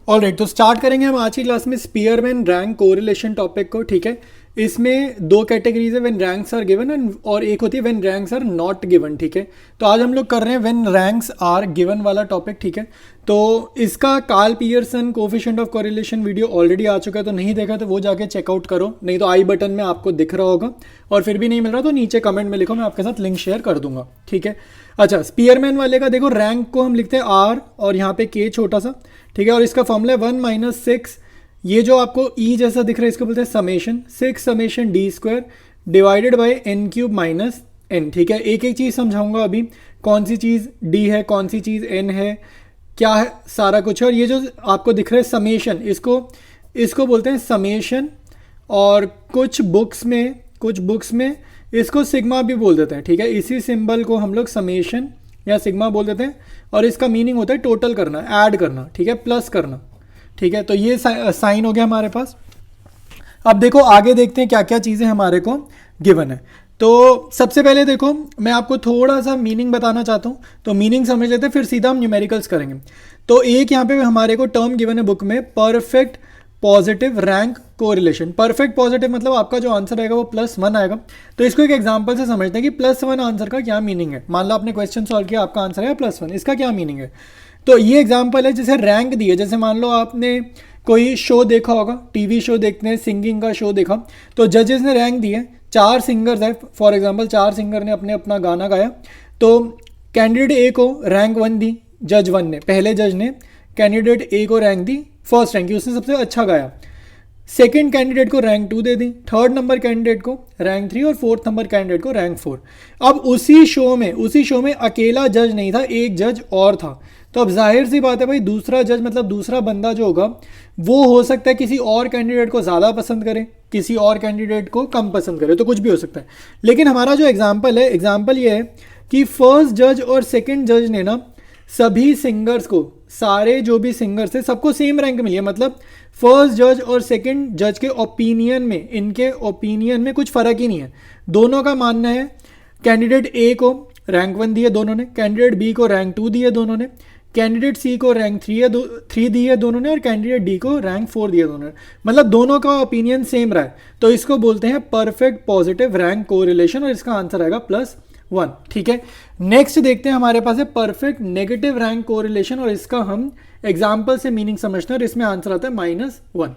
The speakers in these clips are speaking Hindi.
ऑलराइट, तो स्टार्ट करेंगे हम आज की क्लास में स्पीयरमैन रैंक कोरिलेशन टॉपिक को। ठीक है, इसमें दो कैटेगरीज है, व्हेन रैंक्स आर गिवन और एक होती है when ranks are not given. ठीक है, तो आज हम लोग कर रहे हैं व्हेन रैंक्स आर गिवन वाला टॉपिक। ठीक है, तो इसका Karl Pearson coefficient of correlation video already आ चुका है, तो नहीं देखा तो वो जाके चेकआउट करो, नहीं तो आई बटन में आपको दिख रहा होगा, और फिर भी नहीं मिल रहा तो नीचे कमेंट में लिखो, मैं आपके साथ लिंक शेयर कर दूंगा। ठीक है, अच्छा, स्पीयरमैन वाले का देखो, रैंक को हम लिखते हैं आर और यहाँ पे के छोटा सा। ठीक है, और इसका फॉर्मूला है 1 - 6, ये जो आपको ई जैसा दिख रहा है इसको बोलते हैं summation 6 summation D square divided by n cube minus n। ठीक है, एक एक चीज़ समझाऊंगा अभी, कौन सी चीज़ d है, कौन सी चीज़ n है, क्या है, सारा कुछ है। और ये जो आपको दिख रहा है समेशन, इसको बोलते हैं समेशन, और कुछ बुक्स में इसको सिग्मा भी बोल देते हैं। ठीक है, इसी सिंबल को हम लोग समेशन या सिग्मा बोल देते हैं, और इसका मीनिंग होता है टोटल करना, ऐड करना, ठीक है, प्लस करना। ठीक है, तो ये साइन हो गया हमारे पास। अब देखो आगे देखते हैं क्या क्या चीज़ें हमारे को गिवन है। तो सबसे पहले देखो, मैं आपको थोड़ा सा मीनिंग बताना चाहता हूँ, तो मीनिंग समझ लेते हैं, फिर सीधा हम न्यूमेरिकल्स करेंगे। तो एक यहाँ पे हमारे को टर्म गिवन है बुक में, perfect positive rank correlation. Perfect positive मतलब आपका जो आंसर आएगा वो +1 आएगा। तो इसको एक एग्जांपल से समझते हैं कि +1 आंसर का क्या मीनिंग है। मान लो आपने क्वेश्चन सॉल्व किया, आपका आंसर है +1, इसका क्या मीनिंग है। तो ये एग्जांपल है, जैसे रैंक दी है, जैसे मान लो आपने कोई शो देखा होगा, टीवी शो देखते हैं, सिंगिंग का शो देखा, तो जजेस ने रैंक दी है, 4 सिंगर्स है, फॉर एग्जांपल 4 सिंगर ने अपना गाना गाया, तो कैंडिडेट ए को रैंक 1 दी जज 1 ने, पहले जज ने कैंडिडेट ए को रैंक दी फर्स्ट रैंक की, उसने सबसे अच्छा गाया। सेकेंड कैंडिडेट को रैंक 2 दे दी, थर्ड नंबर कैंडिडेट को रैंक 3 और फोर्थ नंबर कैंडिडेट को रैंक 4। अब उसी शो में अकेला जज नहीं था, एक जज और था। तो अब जाहिर सी बात है भाई, दूसरा जज मतलब दूसरा बंदा जो होगा वो हो सकता है किसी और कैंडिडेट को ज़्यादा पसंद करे, किसी और कैंडिडेट को कम पसंद करे, तो कुछ भी हो सकता है। लेकिन हमारा जो एग्जाम्पल ये है कि फर्स्ट जज और सेकेंड जज ने ना सभी सिंगर्स को, सारे जो भी सिंगर्स थे सबको सेम रैंक मिली है। मतलब फर्स्ट जज और सेकंड जज के ओपिनियन में, इनके ओपिनियन में कुछ फ़र्क ही नहीं है। दोनों का मानना है कैंडिडेट ए को रैंक 1 दिया दोनों ने, कैंडिडेट बी को रैंक 2 दिया दोनों ने, कैंडिडेट सी को रैंक 3 दी है दोनों ने, और कैंडिडेट डी को रैंक 4 दिया दोनों ने। मतलब दोनों का ओपिनियन सेम रहा है, तो इसको बोलते हैं परफेक्ट पॉजिटिव रैंक कोरिलेशन, और इसका आंसर आएगा +1। ठीक है, नेक्स्ट देखते हैं, हमारे पास है परफेक्ट नेगेटिव रैंक कोरिलेशन, और इसका हम एग्जाम्पल से मीनिंग समझते हैं, और इसमें आंसर आता है -1।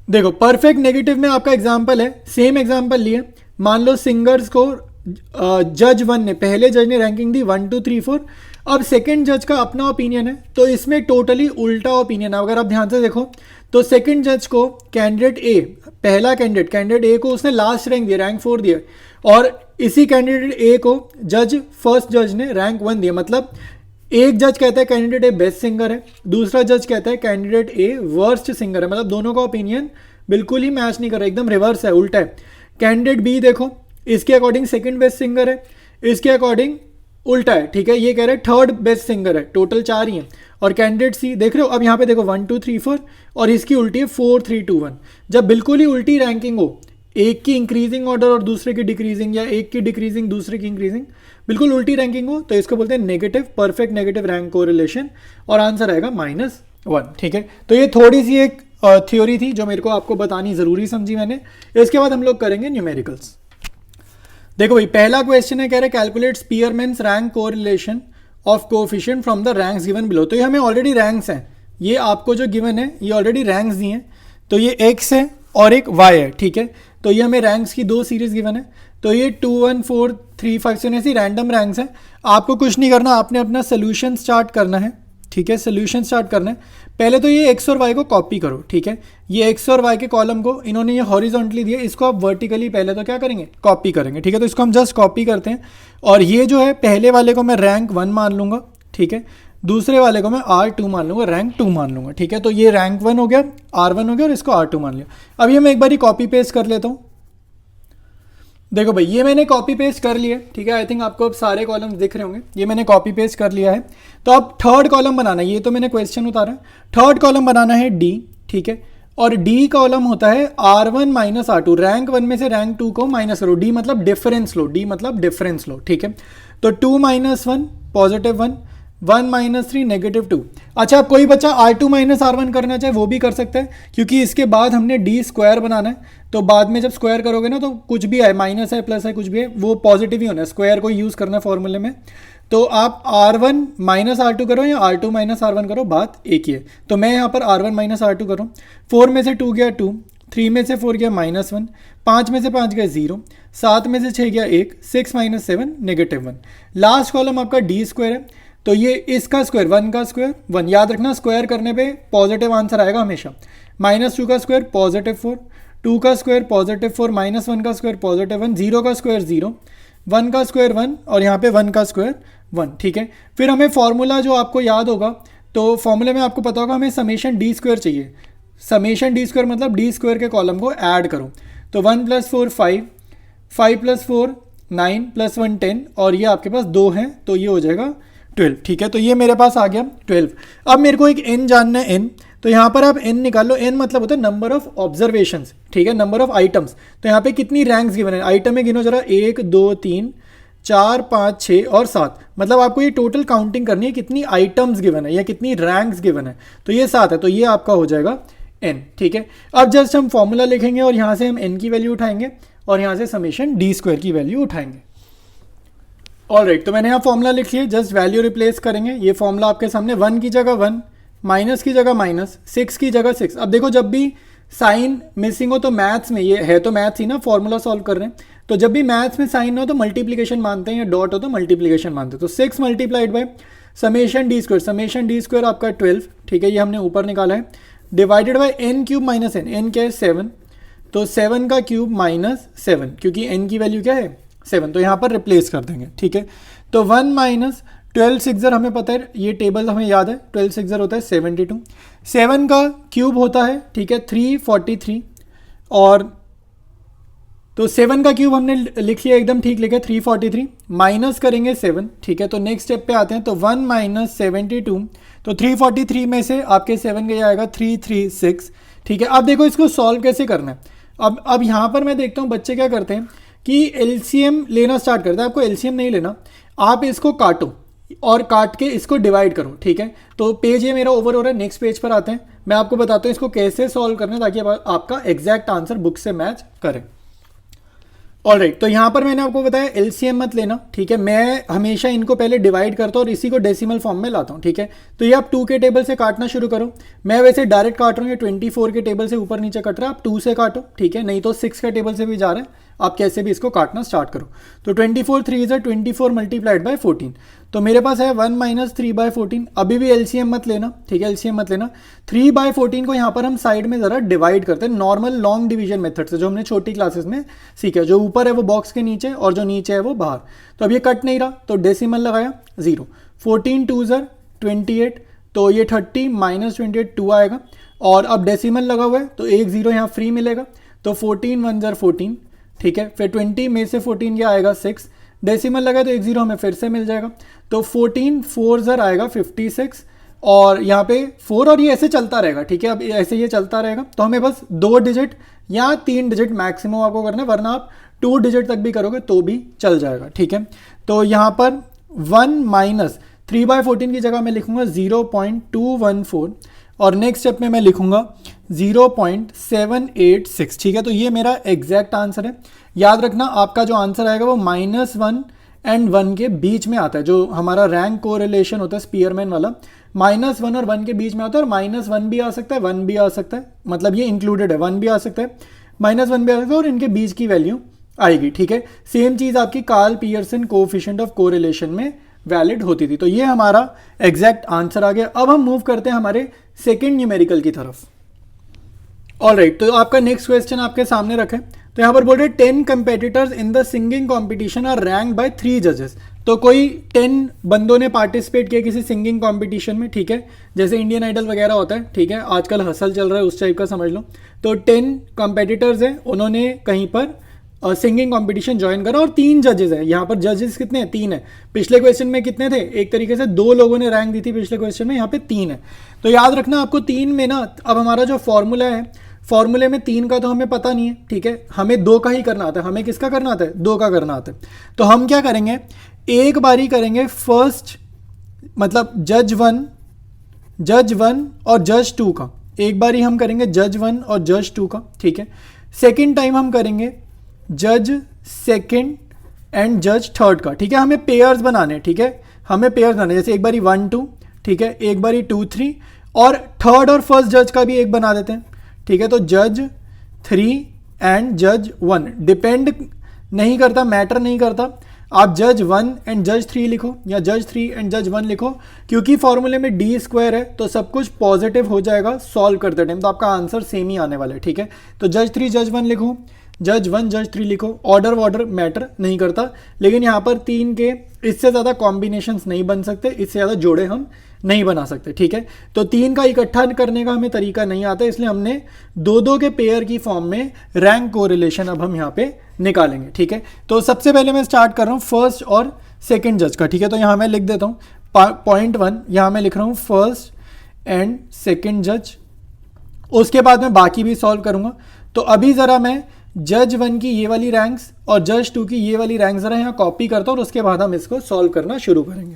देखो परफेक्ट नेगेटिव में आपका एग्जाम्पल है, सेम एग्जाम्पल लिए, मान लो सिंगर्स को जज 1 ने, पहले जज ने रैंकिंग दी 1 2 3 4, अब सेकंड जज का अपना ओपिनियन है, तो इसमें टोटली उल्टा ओपिनियन है। अगर आप ध्यान से देखो तो सेकंड जज को कैंडिडेट ए, पहला कैंडिडेट ए को उसने लास्ट रैंक दिया, रैंक 4 दिया, और इसी कैंडिडेट ए को फर्स्ट जज ने रैंक 1 दिया। मतलब एक जज कहता है कैंडिडेट ए बेस्ट सिंगर है, दूसरा जज कहता है कैंडिडेट ए वर्स्ट सिंगर है। मतलब दोनों का ओपिनियन बिल्कुल ही मैच नहीं कर रहा, एकदम रिवर्स है, उल्टा है। कैंडिडेट बी देखो, इसके अकॉर्डिंग सेकंड बेस्ट सिंगर है, इसके अकॉर्डिंग उल्टा है। ठीक है, ये कह रहे हैं थर्ड बेस्ट सिंगर है, टोटल 4 ही हैं। और कैंडिडेट सी देख रहे हो, अब यहाँ पे देखो 1 2 3 4, और इसकी उल्टी है 4 3 2 1। जब बिल्कुल ही उल्टी रैंकिंग हो, एक की इंक्रीजिंग ऑर्डर और दूसरे की डिक्रीजिंग, या एक की डिक्रीजिंग दूसरे की इंक्रीजिंग, बिल्कुल उल्टी रैंकिंग हो, तो इसको बोलते हैं negative, perfect negative rank correlation, और आंसर आएगा -1। ठीक है, तो ये थोड़ी सी एक थ्योरी थी जो मेरे को आपको बतानी ज़रूरी समझी मैंने। इसके बाद हम लोग करेंगे न्यूमेरिकल्स। देखो भाई, पहला क्वेश्चन है, कह रहे calculate स्पीयरमैन्स rank correlation of coefficient from the ranks given below. तो ये हमें ऑलरेडी रैंक्स हैं, ये आपको जो गिवन है ये ऑलरेडी रैंक्स दिए हैं, तो ये x है और एक y है। ठीक है, तो ये हमें रैंक्स की 2 सीरीज गिवन है, तो ये 2 1 4 3 5 7 ऐसी रैंडम रैंक्स हैं। आपको कुछ नहीं करना, आपने अपना सोल्यूशन स्टार्ट करना है। ठीक है, सोल्यूशन स्टार्ट करना है। पहले तो ये x और y को कॉपी करो। ठीक है, ये x और y के कॉलम को इन्होंने ये हॉरिजॉन्टली दिया, इसको आप वर्टिकली पहले तो क्या करेंगे, कॉपी करेंगे। ठीक है, तो इसको हम जस्ट कॉपी करते हैं, और ये जो है पहले वाले को मैं रैंक 1 मान लूँगा। ठीक है, दूसरे वाले को मैं R2 मान लूँगा, रैंक 2 मान लूँगा। ठीक है, तो ये रैंक 1 हो गया, R1 हो गया, और इसको R2 मान लिया। अभी मैं एक बार कॉपी पेस्ट कर लेता हूँ। देखो भाई, ये मैंने कॉपी पेस्ट कर लिया। ठीक है, आई थिंक आपको अब सारे कॉलम्स दिख रहे होंगे, ये मैंने कॉपी पेस्ट कर लिया है। तो अब थर्ड कॉलम बनाना है, ये तो मैंने क्वेश्चन उतारा है, थर्ड कॉलम बनाना है D। ठीक है, और D कॉलम होता है R1 - R2, रैंक 1 में से रैंक 2 को माइनस करो, D मतलब डिफरेंस लो, D मतलब डिफरेंस लो। ठीक है, तो 2 - 1 +1, 1 माइनस 3 -2। अच्छा, अब कोई बच्चा R2 माइनस R1 करना चाहे वो भी कर सकता है, क्योंकि इसके बाद हमने डी स्क्वायर बनाना है। तो बाद में जब स्क्वायर करोगे ना, तो कुछ भी है, माइनस है प्लस है कुछ भी है, वो पॉजिटिव ही होना है, स्क्वायर को यूज़ करना है फॉर्मूले में। तो आप R1 माइनस R2 करो या R2 माइनस R1 करो, बात एक ही है। तो मैं यहाँ पर R1 माइनस R2 करूँ। 4 में से 2 गया 2, 3 में से 4 गया -1, 5 में से 5 गया 0, 7 में से 6 गया 1, 6 माइनस 7 -1। लास्ट कॉलम आपका डी स्क्वायर है, तो ये इसका स्क्वायर 1 का स्क्वायर 1, याद रखना स्क्वायर करने पे पॉजिटिव आंसर आएगा हमेशा। -2 का स्क्वायर +4, 2 का स्क्वायर +4, -1 का स्क्वायर +1, 0 का स्क्वायर 0, 1 का स्क्वायर 1 और यहाँ पे 1 का स्क्वायर 1, ठीक है। फिर हमें फॉर्मूला जो आपको याद होगा, तो फॉर्मूले में आपको पता होगा हमें समेशन डी स्क्वायर चाहिए। समेशन डी स्क्वायर मतलब डी स्क्वायर के कॉलम को ऐड करो। तो 1 + 4 5, 5 + 4 9 + 1 10 और ये आपके पास 2 हैं, तो ये हो जाएगा 12, ठीक है। तो ये मेरे पास आ गया 12। अब मेरे को एक n जानना है, n। तो यहाँ पर आप n निकाल लो। n मतलब होता है नंबर ऑफ ऑब्जर्वेशंस, ठीक है, नंबर ऑफ आइटम्स। तो यहाँ पे कितनी रैंक्स गिवन है, आइटम में गिनो जरा, 1 2 3 4 5 6 और 7। मतलब आपको ये टोटल काउंटिंग करनी है कितनी आइटम्स गिवन है या कितनी रैंक्स गिवन है। तो ये 7 है, तो ये आपका हो जाएगा n, ठीक है। अब जस्ट हम फॉर्मूला लिखेंगे और यहाँ से हम n की वैल्यू उठाएंगे और यहाँ से समेशन डी स्क्वायर की वैल्यू उठाएंगे। ऑलराइट, तो मैंने यहाँ फॉर्मूला लिख लिया, जस्ट वैल्यू रिप्लेस करेंगे। ये फॉर्मूला आपके सामने, 1 की जगह 1, माइनस की जगह माइनस, 6 की जगह 6। अब देखो जब भी साइन मिसिंग हो तो मैथ्स में, ये है तो मैथ्स ही ना, फॉर्मूला सॉल्व कर रहे हैं, तो जब भी मैथ्स में साइन हो तो मल्टीप्लीकेशन मानते हैं, या डॉट हो तो मल्टीप्लीकेशन मानते हैं। तो 6 multiplied by summation D square, summation D square आपका 12, ठीक है, ये हमने ऊपर निकाला है, divided by n cube minus n क्या है 7, तो 7 का क्यूब माइनस 7, क्योंकि n की वैल्यू क्या है 7, तो यहाँ पर रिप्लेस कर देंगे, ठीक है। तो 1 माइनस 12 सिक्सर हमें पता है, ये टेबल हमें याद है, 12 सिक्सर होता है 72, 7 का क्यूब होता है, ठीक है, 343, और तो 7 का क्यूब हमने लिख लिया, एकदम ठीक लिखा, 343, माइनस करेंगे 7, ठीक है। तो नेक्स्ट स्टेप पे आते हैं, तो 1 माइनस 72, तो 343 में से आपके 7 का आएगा 336, ठीक है। अब देखो इसको सॉल्व कैसे करना है। अब यहाँ पर मैं देखता हूँ बच्चे क्या करते हैं कि एलसीएम लेना स्टार्ट करता है। आपको एलसीएम नहीं लेना, आप इसको काटो और काट के इसको डिवाइड करो, ठीक है। तो पेज ये मेरा ओवर हो रहा है, नेक्स्ट पेज पर आते हैं, मैं आपको बताता हूँ इसको कैसे सॉल्व करना है ताकि आपका एग्जैक्ट आंसर बुक से मैच करे। ऑलराइट, तो यहाँ पर मैंने आपको बताया एलसीएम मत लेना, ठीक है। मैं हमेशा इनको पहले डिवाइड करता हूँ और इसी को डेसिमल फॉर्म में लाता हूँ, ठीक है। तो ये आप 2 के टेबल से काटना शुरू करो। मैं वैसे डायरेक्ट काट रहा हूँ, ये 24 के टेबल से ऊपर नीचे कट रहा है, आप 2 से काटो, ठीक है, नहीं तो 6 के टेबल से भी जा रहा है, आप कैसे भी इसको काटना स्टार्ट करो। तो 24 3 = 24 मल्टीप्लाइड बाय 14, तो मेरे पास है 1 माइनस 3/14। अभी भी एलसीएम मत लेना, ठीक है, एलसीएम मत लेना। 3/14 को यहाँ पर हम साइड में ज़रा डिवाइड करते हैं नॉर्मल लॉन्ग डिवीजन मेथड से, जो हमने छोटी क्लासेस में सीखा। जो ऊपर है वो बॉक्स के नीचे और जो नीचे है वो बाहर। तो अब ये कट नहीं रहा, तो डेसिमल लगाया 0, 14 2 = 28, तो ये 30 माइनस 28 2 आएगा, और अब डेसिमल लगा हुआ है तो एक 0 यहाँ फ्री मिलेगा, तो 14 1 = 14, ठीक है। फिर 20 में से 14 क्या आएगा 6, डेसिमल लगा तो एक 0 हमें फिर से मिल जाएगा, तो 14 4 * आएगा 56, और यहाँ पे 4 और ये ऐसे चलता रहेगा, ठीक है। अब ऐसे ये चलता रहेगा, तो हमें बस 2 डिजिट या 3 डिजिट मैक्सिमम आपको करना है, वरना आप 2 डिजिट तक भी करोगे तो भी चल जाएगा, ठीक है। तो यहाँ पर 1 माइनस 3/14 की जगह मैं लिखूंगा 0.214, और नेक्स्ट स्टेप में मैं लिखूंगा 0.786, ठीक है। तो ये मेरा एग्जैक्ट आंसर है। याद रखना आपका जो आंसर आएगा वो -1 और 1 के बीच में आता है। जो हमारा रैंक कोरिलेशन होता है स्पीयरमैन वाला, -1 और 1 के बीच में आता है, और -1 भी आ सकता है 1 भी आ सकता है, मतलब ये इंक्लूडेड है, 1 भी आ सकता है -1 भी आ सकता है, और इनके बीच की वैल्यू आएगी, ठीक है। सेम चीज़ आपकी Karl Pearson coefficient of correlation में वैलिड होती थी। तो ये हमारा एग्जैक्ट आंसर आ गया। अब हम मूव करते हैं हमारे सेकेंड न्यूमेरिकल की तरफ। ऑलराइट, तो आपका नेक्स्ट क्वेश्चन आपके सामने रखें। तो यहाँ पर बोल रहे 10 competitors in the singing competition are rank by 3 जजेस। तो कोई 10 बंदों ने पार्टिसिपेट किया किसी सिंगिंग कॉम्पिटिशन में, ठीक है, जैसे इंडियन आइडल वगैरह होता है, ठीक है, आजकल हसल चल रहा है उस टाइप का समझ लो। तो 10 कंपेटिटर्स हैं, उन्होंने कहीं पर सिंगिंग कंपटीशन ज्वाइन करा, और 3 जजेस है। यहाँ पर जजेस कितने हैं 3 है। पिछले क्वेश्चन में कितने थे, एक तरीके से 2 लोगों ने रैंक दी थी पिछले क्वेश्चन में, यहाँ पे 3 है। तो याद रखना आपको 3 में ना, अब हमारा जो फॉर्मूला है, फॉर्मूले में 3 का तो हमें पता नहीं है, ठीक है, हमें 2 का ही करना आता है। हमें किसका करना आता है, 2 का करना आता है। तो हम क्या करेंगे, एक बारी करेंगे फर्स्ट मतलब जज वन और जज टू का, एक बार ही हम करेंगे जज वन और जज टू का, ठीक है। सेकेंड टाइम हम करेंगे जज सेकेंड एंड जज थर्ड का, ठीक है। हमें पेयर्स बनाने, ठीक है, हमें पेयर्स बनाने, जैसे एक बारी 1 2, ठीक है, एक बारी 2 3, और थर्ड और फर्स्ट जज का भी एक बना देते हैं, ठीक है। तो जज 3 एंड जज 1, डिपेंड नहीं करता, मैटर नहीं करता, आप जज 1 एंड जज 3 लिखो या जज 3 एंड जज 1 लिखो, क्योंकि फॉर्मूले में डी स्क्वायर है तो सब कुछ पॉजिटिव हो जाएगा सॉल्व करते टाइम, तो आपका आंसर सेम ही आने वाला है, ठीक है। तो जज 3 जज 1 लिखो, जज 1 जज 3 लिखो, ऑर्डर मैटर नहीं करता, लेकिन यहाँ पर 3 के इससे ज़्यादा कॉम्बिनेशंस नहीं बन सकते, इससे ज़्यादा जोड़े हम नहीं बना सकते, ठीक है। तो 3 का इकट्ठा करने का हमें तरीका नहीं आता, इसलिए हमने 2 के पेयर की फॉर्म में रैंक कोरिलेशन अब हम यहाँ पे निकालेंगे, ठीक है। तो सबसे पहले मैं स्टार्ट कर रहा हूँ फर्स्ट और सेकेंड जज का, ठीक है। तो यहाँ मैं लिख देता हूँ पॉइंट 1, यहाँ मैं लिख रहा हूँ फर्स्ट एंड सेकेंड जज, उसके बाद मैं बाकी भी सॉल्व करूँगा। तो अभी ज़रा मैं जज 1 की ये वाली रैंक्स और जज 2 की ये वाली रैंक्स ज़रा यहाँ कॉपी करता हूँ और उसके बाद हम इसको सॉल्व करना शुरू करेंगे।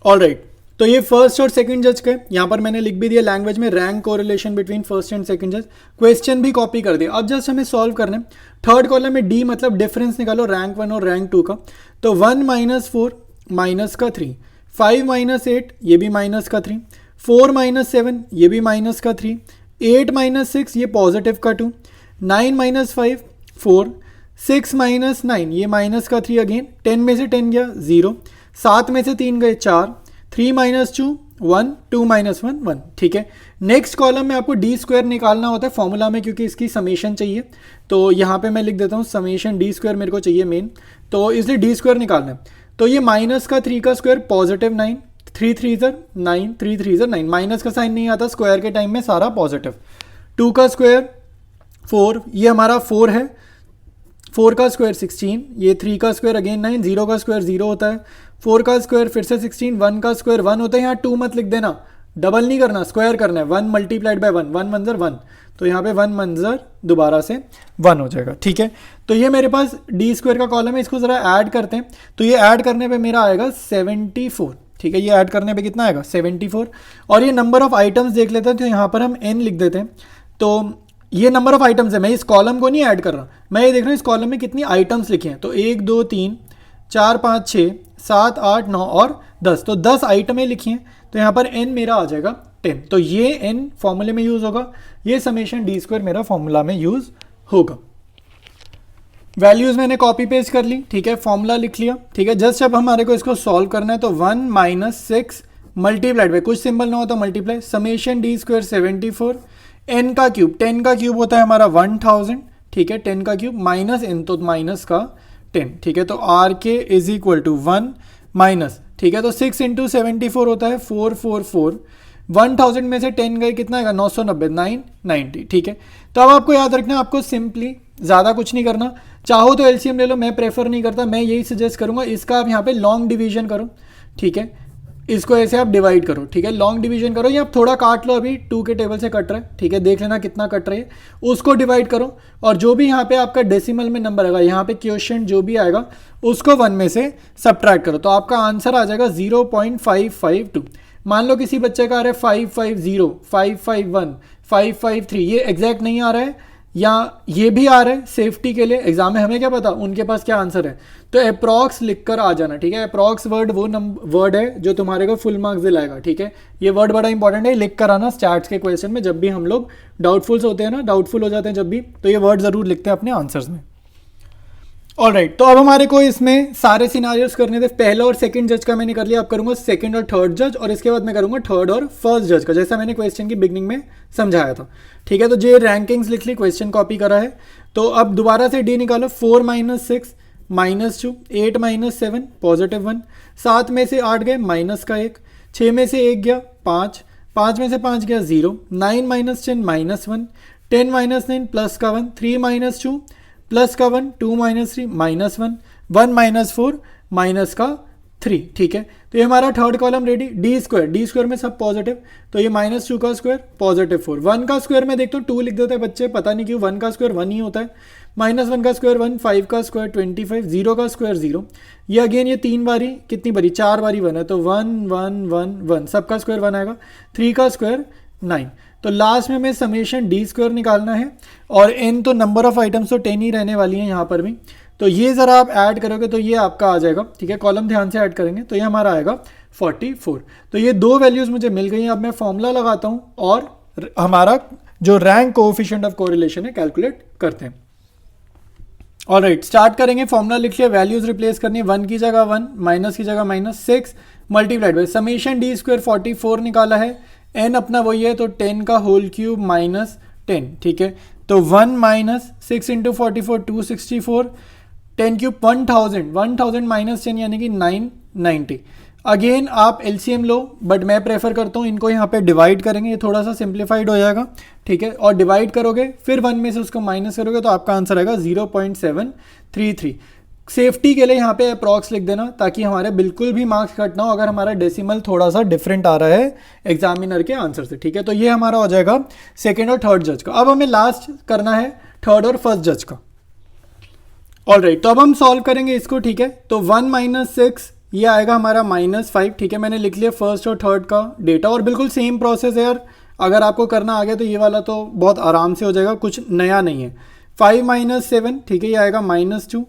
ऑलराइट, तो ये फर्स्ट और सेकंड जज के यहाँ पर मैंने लिख भी दिया लैंग्वेज में rank correlation between first and second जज, क्वेश्चन भी कॉपी कर दिया। अब जस्ट हमें सॉल्व करना है। थर्ड कॉलम में डी मतलब डिफरेंस निकालो रैंक 1 और रैंक 2 का। तो 1 - 4 माइनस का 3, 5 - 8 ये भी माइनस का 3, 4 - 7 ये भी माइनस का 3, 8 - 6 ये पॉजिटिव का 2, 9 - 5 4, 6 - 9 ये माइनस का 3 अगेन, 10 में से 10 गया 0, 7 में से 3 गए 4, 3 - 2 1, 2 - 1 1, ठीक है। नेक्स्ट कॉलम में आपको डी स्क्वायर निकालना होता है फॉर्मूला में, क्योंकि इसकी समेशन चाहिए, तो यहाँ पे मैं लिख देता हूँ समेशन डी स्क्वायर मेरे को चाहिए मेन, तो इसलिए डी स्क्वायर निकालना है। तो ये माइनस का 3 का स्क्वायर पॉजिटिव 9, 3 3 9, 3 3 9, माइनस का साइन नहीं आता स्क्वायर के टाइम में, सारा पॉजिटिव। 2 का स्क्वायर 4, ये हमारा 4 है, 4 का स्क्वायर 16, ये 3 का स्क्वायर अगेन 9, 0 का स्क्वायर 0 होता है, 4 का स्क्वायर फिर से 16, 1 का स्क्वायर 1 होता है। यहाँ 2 मत लिख देना, डबल नहीं करना, स्क्वायर करना है, 1 मल्टीप्लाइड बाय 1, 1 मंजर 1, तो यहाँ पे 1 मंजर दोबारा से 1 हो जाएगा, ठीक है। तो ये मेरे पास डी स्क्वायर का कॉलम है, इसको ज़रा ऐड करते हैं। तो ये ऐड करने पे मेरा आएगा 74, ठीक है, ये ऐड करने पे कितना आएगा 74। और ये नंबर ऑफ आइटम्स देख लेते हैं, तो यहाँ पर हम n लिख देते हैं। तो ये नंबर ऑफ आइटम्स है, मैं इस कॉलम को नहीं ऐड कर रहा, मैं ये देख रहा हूँ इस कॉलम में कितनी आइटम्स लिखे हैं। तो 1 2 3 4 5 6 7 8 9 और 10, तो 10 आइटमें लिखी हैं, तो यहाँ पर n मेरा आ जाएगा 10। तो ये n फॉर्मूले में यूज़ होगा, ये समेशन डी स्क्वायर मेरा फॉर्मूला में यूज़ होगा। वैल्यूज़ मैंने कॉपी पेस्ट कर ली, ठीक है, फॉर्मूला लिख लिया, ठीक है। जस्ट अब हमारे को इसको सॉल्व करना है, तो 1 - 6 मल्टीप्लाइड बाई, कुछ सिंबल ना हो तो multiply, summation D square 74, n का क्यूब, 10 का क्यूब होता है हमारा 1000, ठीक है, 10 का क्यूब माइनस n तो माइनस का 10, ठीक है। तो आर के इज इक्वल टू 1 माइनस, ठीक है, तो 6 × 74 होता है 444, 1000 में से 10 गए कितना आएगा 990, 990, ठीक है। तो अब आपको याद रखना, आपको सिंपली ज़्यादा कुछ नहीं करना, चाहो तो एलसीएम ले लो, मैं प्रेफर नहीं करता, मैं यही सजेस्ट करूँगा, इसका आप यहाँ पे लॉन्ग डिवीजन करो, ठीक है, इसको ऐसे आप डिवाइड करो, ठीक है, लॉन्ग डिवीजन करो, या आप थोड़ा काट लो, अभी 2 के टेबल से कट रहा है, ठीक है, देख लेना कितना कट रहा है, उसको डिवाइड करो, और जो भी यहाँ पे आपका डेसिमल में नंबर आएगा, यहाँ पे क्वोशिएंट जो भी आएगा उसको 1 में से सब्ट्रैक्ट करो, तो आपका आंसर आ जाएगा 0.552। मान लो किसी बच्चे का आ रहा है 550, 551, 553, ये एग्जैक्ट नहीं आ रहा है, या ये भी आ रहा है सेफ्टी के लिए, एग्जाम में हमें क्या पता उनके पास क्या आंसर है, तो अप्रॉक्स लिखकर आ जाना, ठीक है। अप्रॉक्स वर्ड वो वर्ड है जो तुम्हारे को फुल मार्क्स दिलाएगा, ठीक है, ये वर्ड बड़ा इंपॉर्टेंट है, लिख कर आना स्टैट्स के क्वेश्चन में, जब भी हम लोग डाउटफुल्स होते हैं ना, डाउटफुल हो जाते हैं जब भी, तो ये वर्ड जरूर लिखते हैं अपने आंसर्स में। ऑलराइट, तो अब हमारे को इसमें सारे सिनारियोस करने थे। पहला और सेकंड जज का मैंने कर लिया, अब करूंगा सेकंड और थर्ड जज, और इसके बाद मैं करूंगा थर्ड और फर्स्ट जज का, जैसा मैंने क्वेश्चन की बिगनिंग में समझाया था, ठीक है। तो ये रैंकिंग्स लिख ली, क्वेश्चन कॉपी करा है, तो अब दोबारा से डी निकालो, 4 - 6 -2, 8 - 7 +1, 7 में से 8 गए माइनस का 1, 6 में से 1 गया 5, 5 में से 5 गया 0, 9 - 10 -1, 10 - 9 प्लस का 1, 3 - 2 प्लस का 1, 2 - 3 -1, 1 - 4 माइनस का 3, ठीक है। तो ये हमारा third column ready. D square में सब पॉजिटिव, तो ये -2 का स्क्वायर पॉजिटिव 4। 1 का स्क्वायर में देखता हूँ 2 लिख देते हैं बच्चे, पता नहीं क्यों, 1 का स्क्वायर 1 ही होता है। -1 का स्क्वायर 1, 5 का स्क्वायर 25, 0 का स्क्वायर 0। ये अगेन ये 3 बारी, कितनी बारी, 4 बारी 1 है, तो 1 1 1 1, सबका स्क्वायर 1 आएगा। 3 का स्क्वायर 9। तो लास्ट में हमें समेशन डी स्क्वायर निकालना है, और एन तो नंबर ऑफ आइटम्स तो 10 ही रहने वाली हैं यहाँ पर भी। तो ये ज़रा आप ऐड करोगे तो ये आपका आ जाएगा, ठीक है। कॉलम ध्यान से ऐड करेंगे तो ये हमारा आएगा 44। तो ये दो वैल्यूज़ मुझे मिल गई हैं। अब मैं फॉर्मूला लगाता हूँ और हमारा जो रैंक कोएफिशिएंट ऑफ कोरिलेशन है कैलकुलेट करते हैं। ऑलराइट, स्टार्ट करेंगे। फॉर्मूला लिख लिया, वैल्यूज रिप्लेस करनी है। 1 की जगह 1, माइनस की जगह -6 multiplied by summation D square 44 निकाला है। एन अपना वही है, तो 10 का होल क्यूब -10, ठीक है। तो 1 - 6 × 44 264, 10 क्यूब 1000, 1000 - 10 यानी कि 990। अगेन आप एलसीएम लो, बट मैं प्रेफर करता हूँ इनको यहाँ पे डिवाइड करेंगे, ये थोड़ा सा सिंप्लीफाइड हो जाएगा, ठीक है। और डिवाइड करोगे फिर 1 में से उसको माइनस करोगे तो आपका आंसर आएगा 0.733। सेफ्टी के लिए यहाँ पे अप्रॉक्स लिख देना, ताकि हमारे बिल्कुल भी मार्क्स कट ना हो अगर हमारा डेसिमल थोड़ा सा डिफरेंट आ रहा है एग्जामिनर के आंसर से, ठीक है। तो ये हमारा हो जाएगा सेकेंड और थर्ड जज का। अब हमें लास्ट करना है थर्ड और फर्स्ट जज का। ऑलराइट, तो अब हम सॉल्व करेंगे इसको, ठीक है। तो 1 - 6 ये आएगा हमारा -5, ठीक है। मैंने लिख लिया फर्स्ट और थर्ड का डेटा, और बिल्कुल सेम प्रोसेस है यार, अगर आपको करना आ गया तो ये वाला तो बहुत आराम से हो जाएगा, कुछ नया नहीं है। 5 - 7, ठीक है, ये आएगा -2।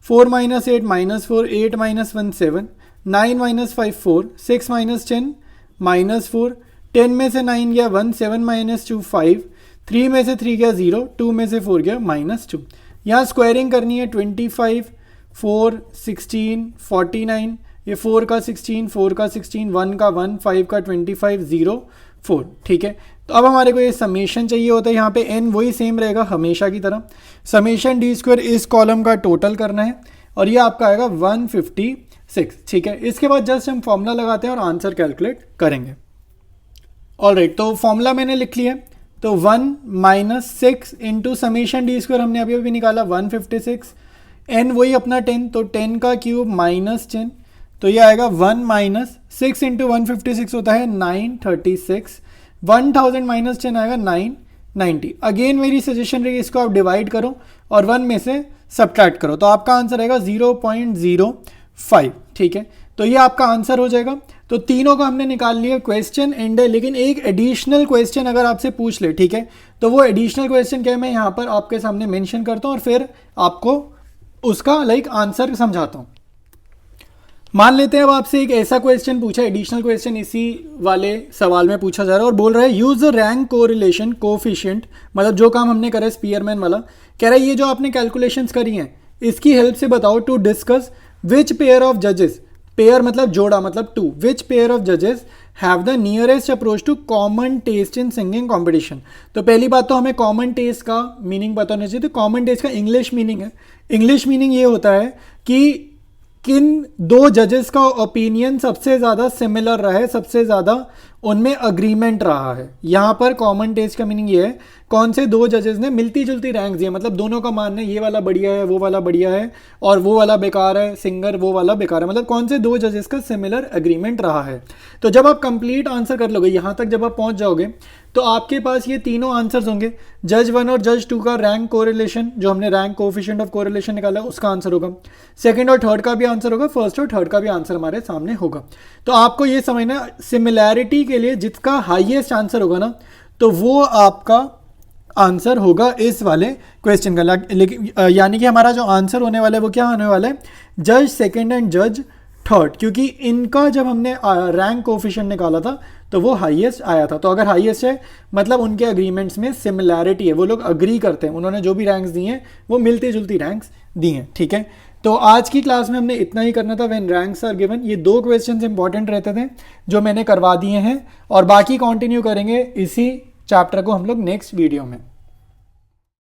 4 - 8 -4, 8 - 1 7, 9 - 5 4, 6 - 10 -4, 10 में से 9 गया 1, 7 - 2 5, 3 में से 3 गया 0, 2 में से 4 गया -2। यहाँ स्क्वायरिंग करनी है, 25 4 16 49, ये 4 का 16, 4 का 16, 1 का 1, 5 का 25, 0 4, ठीक है। तो अब हमारे को ये समेशन चाहिए होता है, यहाँ पे n वही सेम रहेगा हमेशा की तरह। समेशन डी स्क्वायर इस कॉलम का टोटल करना है, और ये आपका आएगा 156, ठीक है। इसके बाद जस्ट हम फॉर्मूला लगाते हैं और आंसर कैलकुलेट करेंगे। ऑलराइट, तो फॉर्मूला मैंने लिख लिया। तो 1 - 6 इंटू समेशन डी स्क्वायर हमने अभी निकाला 156, n वही अपना 10, तो 10 का क्यूब -10, तो ये आएगा 1 - 6 इंटू 156 होता है 936, 1000 - 10 आएगा 990। अगेन मेरी सजेशन रही, इसको आप डिवाइड करो और 1 में से सब्ट्रैक्ट करो, तो आपका आंसर आएगा 0.05, ठीक है। तो ये आपका आंसर हो जाएगा। तो तीनों का हमने निकाल लिया, क्वेश्चन एंड है, लेकिन एक एडिशनल क्वेश्चन अगर आपसे पूछ ले, ठीक है, तो वो एडिशनल क्वेश्चन क्या है मैं यहाँ पर आपके सामने मेंशन करता हूँ और फिर आपको उसका आंसर समझाता हूँ। मान लेते हैं अब आपसे एक ऐसा क्वेश्चन पूछा, एडिशनल क्वेश्चन इसी वाले सवाल में पूछा जा रहा है और बोल रहा है use the rank correlation coefficient, मतलब जो काम हमने करा है स्पीयरमैन वाला, कह रहा है ये जो आपने कैलकुलेशंस करी हैं इसकी हेल्प से बताओ to discuss which pair of जजेस, पेयर मतलब जोड़ा मतलब 2, विच पेयर ऑफ जजेस have the nearest approach to common taste in singing competition. तो पहली बात तो हमें कॉमन टेस्ट का मीनिंग पता होना चाहिए। तो कॉमन टेस्ट का इंग्लिश मीनिंग है, इंग्लिश मीनिंग ये होता है कि किन दो जजेस का ओपिनियन सबसे ज़्यादा सिमिलर रहा है, सबसे ज़्यादा उनमें अग्रीमेंट रहा है। यहाँ पर कॉमन टेस्ट का मीनिंग ये है कौन से दो जजेस ने मिलती जुलती रैंक दी है, मतलब दोनों का मानना है ये वाला बढ़िया है वो वाला बढ़िया है और वो वाला बेकार है, सिंगर वो वाला बेकार है, मतलब कौन से दो जजेस का सिमिलर एग्रीमेंट रहा है। तो जब आप कंप्लीट आंसर कर लोगे, यहाँ तक जब आप पहुँच जाओगे तो आपके पास ये तीनों आंसर्स होंगे। जज 1 और जज 2 का रैंक कोरिलेशन, जो हमने रैंक कोएफिशिएंट ऑफ कोरिलेशन निकाला उसका आंसर होगा, सेकंड और थर्ड का भी आंसर होगा, फर्स्ट और थर्ड का भी आंसर हमारे सामने होगा। तो आपको ये समझना सिमिलैरिटी के लिए जिसका हाईएस्ट आंसर होगा ना, तो वो आपका आंसर होगा इस वाले क्वेश्चन का। लेकिन यानी कि हमारा जो आंसर होने वाला है वो क्या होने वाला है, जज सेकेंड एंड जज थर्ड, क्योंकि इनका जब हमने रैंक कोएफिशिएंट निकाला था तो वो हाईएस्ट आया था। तो अगर हाईएस्ट है मतलब उनके अग्रीमेंट्स में सिमिलैरिटी है, वो लोग अग्री करते हैं, उन्होंने जो भी रैंक्स दी हैं वो मिलती जुलती रैंक्स दी हैं, ठीक है। तो आज की क्लास में हमने इतना ही करना था। व्हेन रैंक्स आर गिवन, ये दो क्वेश्चंस इंपॉर्टेंट रहते थे जो मैंने करवा दिए हैं, और बाकी कंटिन्यू करेंगे इसी चैप्टर को हम लोग नेक्स्ट वीडियो में।